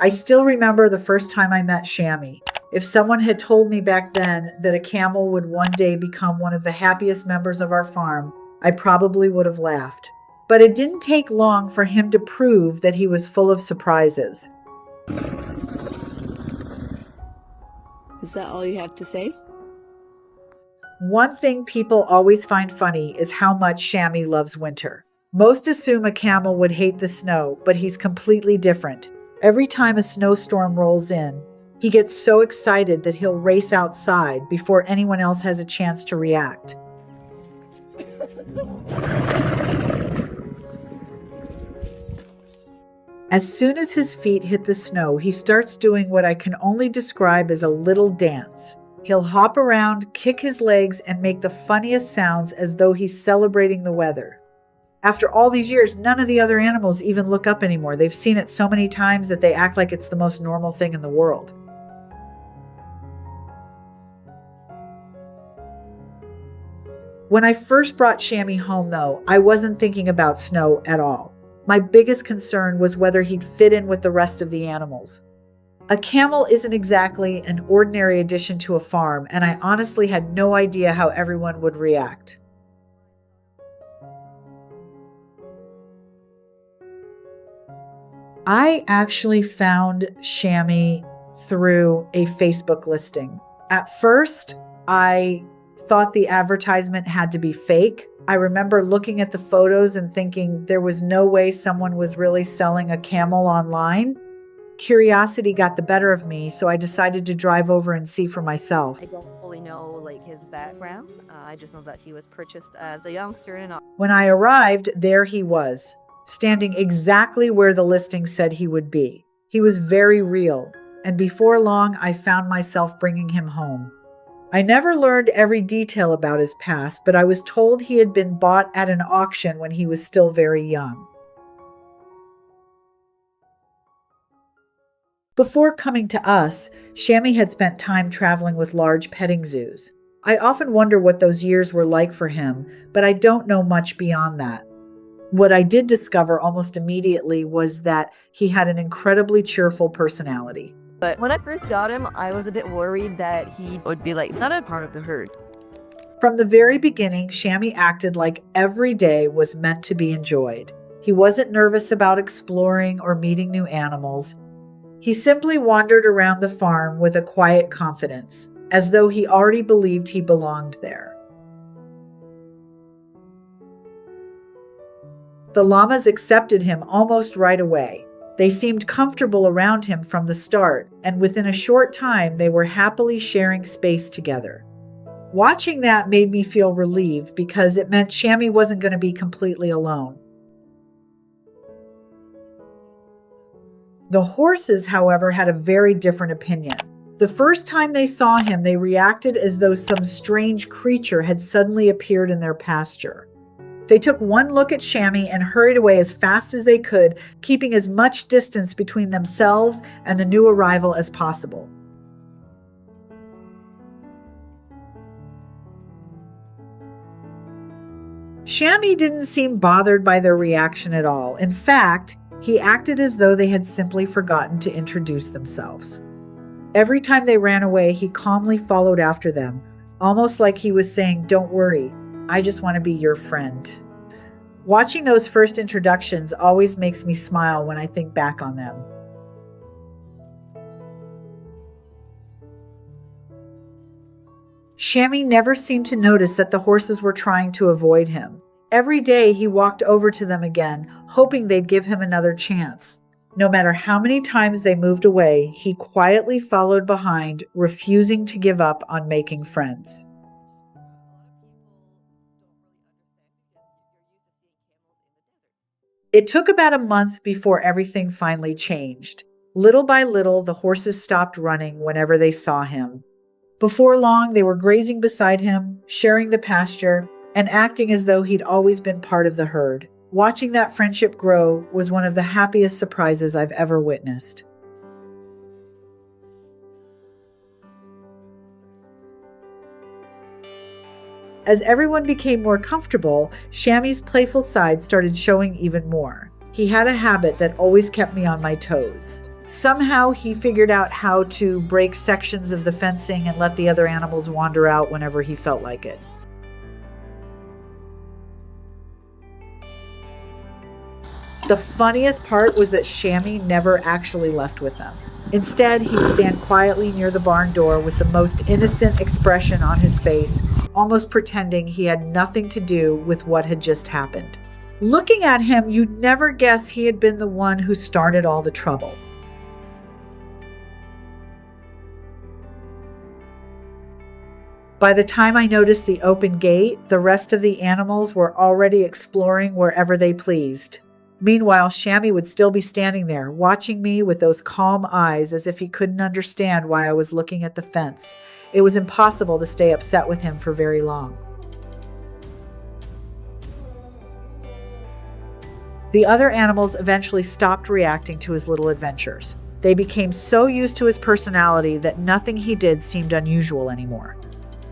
I still remember the first time I met Shammy. If someone had told me back then that a camel would one day become one of the happiest members of our farm, I probably would have laughed. But it didn't take long for him to prove that he was full of surprises. Is that all you have to say? One thing people always find funny is how much Shammy loves winter. Most assume a camel would hate the snow, but he's completely different. Every time a snowstorm rolls in, he gets so excited that he'll race outside before anyone else has a chance to react. As soon as his feet hit the snow, he starts doing what I can only describe as a little dance. He'll hop around, kick his legs, and make the funniest sounds as though he's celebrating the weather. After all these years, none of the other animals even look up anymore. They've seen it so many times that they act like it's the most normal thing in the world. When I first brought Shammy home, though, I wasn't thinking about snow at all. My biggest concern was whether he'd fit in with the rest of the animals. A camel isn't exactly an ordinary addition to a farm, and I honestly had no idea how everyone would react. I actually found Shammy through a Facebook listing. At first, I thought the advertisement had to be fake. I remember looking at the photos and thinking there was no way someone was really selling a camel online. Curiosity got the better of me, so I decided to drive over and see for myself. I don't fully know his background. I just know that he was purchased as a youngster and When I arrived, there he was, standing exactly where the listing said he would be. He was very real, and before long, I found myself bringing him home. I never learned every detail about his past, but I was told he had been bought at an auction when he was still very young. Before coming to us, Shammy had spent time traveling with large petting zoos. I often wonder what those years were like for him, but I don't know much beyond that. What I did discover almost immediately was that he had an incredibly cheerful personality. But when I first got him, I was a bit worried that he would be not a part of the herd. From the very beginning, Shammy acted like every day was meant to be enjoyed. He wasn't nervous about exploring or meeting new animals. He simply wandered around the farm with a quiet confidence, as though he already believed he belonged there. The llamas accepted him almost right away. They seemed comfortable around him from the start, and within a short time they were happily sharing space together. Watching that made me feel relieved because it meant Shammy wasn't going to be completely alone. The horses, however, had a very different opinion. The first time they saw him, they reacted as though some strange creature had suddenly appeared in their pasture. They took one look at Shammy and hurried away as fast as they could, keeping as much distance between themselves and the new arrival as possible. Shammy didn't seem bothered by their reaction at all. In fact, he acted as though they had simply forgotten to introduce themselves. Every time they ran away, he calmly followed after them, almost like he was saying, "Don't worry, I just want to be your friend." Watching those first introductions always makes me smile when I think back on them. Shammy never seemed to notice that the horses were trying to avoid him. Every day he walked over to them again, hoping they'd give him another chance. No matter how many times they moved away, he quietly followed behind, refusing to give up on making friends. It took about a month before everything finally changed. Little by little, the horses stopped running whenever they saw him. Before long, they were grazing beside him, sharing the pasture, and acting as though he'd always been part of the herd. Watching that friendship grow was one of the happiest surprises I've ever witnessed. As everyone became more comfortable, Shammy's playful side started showing even more. He had a habit that always kept me on my toes. Somehow he figured out how to break sections of the fencing and let the other animals wander out whenever he felt like it. The funniest part was that Shammy never actually left with them. Instead, he'd stand quietly near the barn door with the most innocent expression on his face, almost pretending he had nothing to do with what had just happened. Looking at him, you'd never guess he had been the one who started all the trouble. By the time I noticed the open gate, the rest of the animals were already exploring wherever they pleased. Meanwhile, Shammy would still be standing there, watching me with those calm eyes as if he couldn't understand why I was looking at the fence. It was impossible to stay upset with him for very long. The other animals eventually stopped reacting to his little adventures. They became so used to his personality that nothing he did seemed unusual anymore.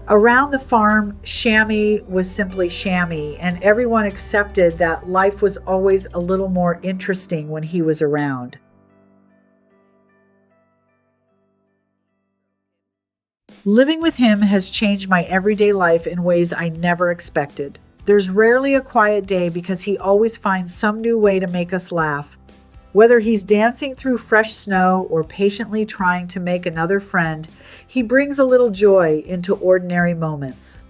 Around the farm, Shammy was simply Shammy, and everyone accepted that life was always a little more interesting when he was around. Living with him has changed my everyday life in ways I never expected. There's rarely a quiet day because he always finds some new way to make us laugh. Whether he's dancing through fresh snow or patiently trying to make another friend, he brings a little joy into ordinary moments.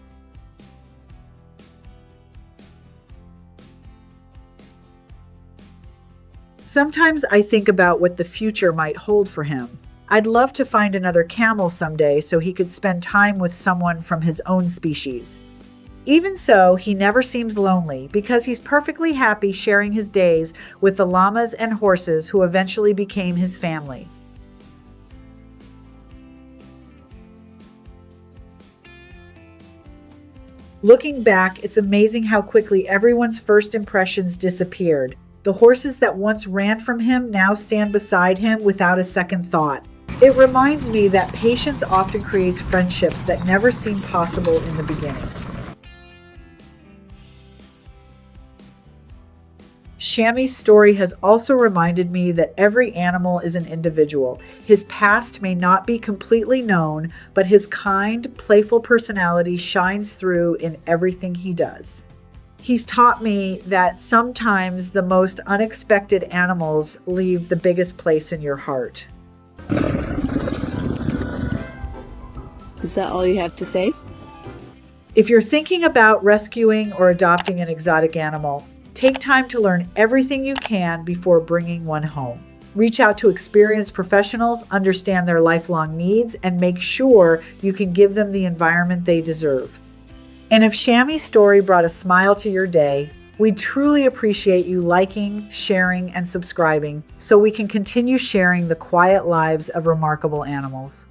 Sometimes I think about what the future might hold for him. I'd love to find another camel someday so he could spend time with someone from his own species. Even so, he never seems lonely because he's perfectly happy sharing his days with the llamas and horses who eventually became his family. Looking back, it's amazing how quickly everyone's first impressions disappeared. The horses that once ran from him now stand beside him without a second thought. It reminds me that patience often creates friendships that never seemed possible in the beginning. Shammy's story has also reminded me that every animal is an individual. His past may not be completely known, but his kind, playful personality shines through in everything he does. He's taught me that sometimes the most unexpected animals leave the biggest place in your heart. Is that all you have to say? If you're thinking about rescuing or adopting an exotic animal, take time to learn everything you can before bringing one home. Reach out to experienced professionals, understand their lifelong needs, and make sure you can give them the environment they deserve. And if Shammy's story brought a smile to your day, we truly appreciate you liking, sharing, and subscribing so we can continue sharing the quiet lives of remarkable animals.